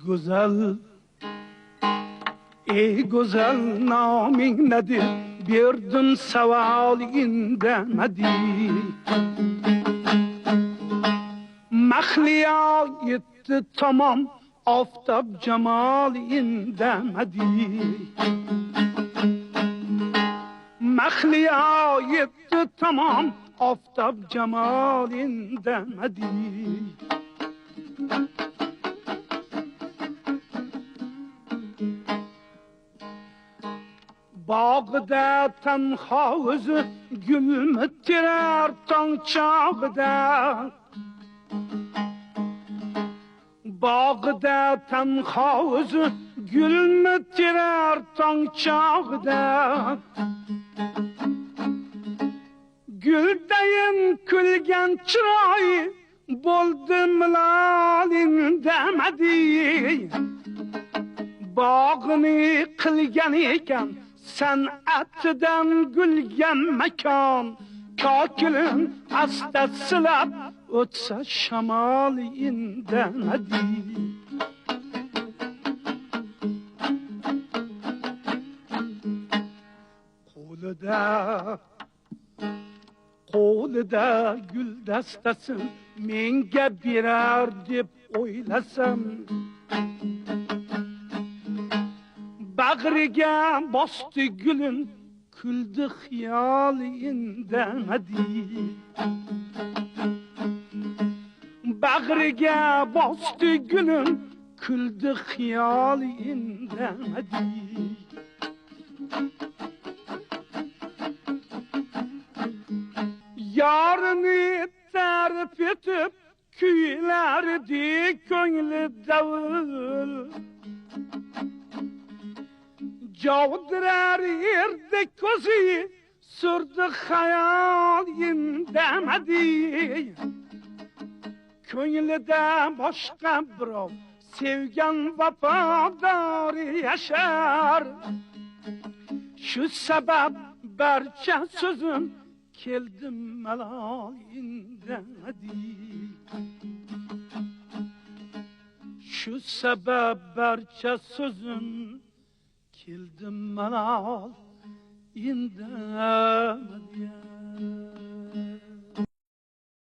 güzel, ey güzel naming nedir? Berdim savol indamadi. Mahliyo yetti tamam, oftob jamol indamadi. Mahliyo yetti tamam, oftob jamol indamadi. Bağda tenha o'zi gulmi terar tong chog'ida. Bağda tenha o'zi gulmi terar tong chog'ida. Guldayin kulgan chiroyi bo'ldi milolindamadi. Bog'ni qilgan ekan san'atidan gulgan makon. Kokilim asta silab o'tsa shamol indamadi. Qo'lida gul dastasi menga berar deb o'ylasam, bag'riga bosdi gulin, kuldi xiyol indamadi. Bag'riga bosdi gulin, kuldi xiyol indamadi. Yarını tarif etip kuylardi ko'ngli davul. Javdirar yerda ko'zi surdi xayol indamadi. Ko'nglida boshqa birov sevgan vafodor yashar. Shu sabab barcha so'zim keldim malol indamadi. Shu sabab barcha so'zim keldim malol indamadi.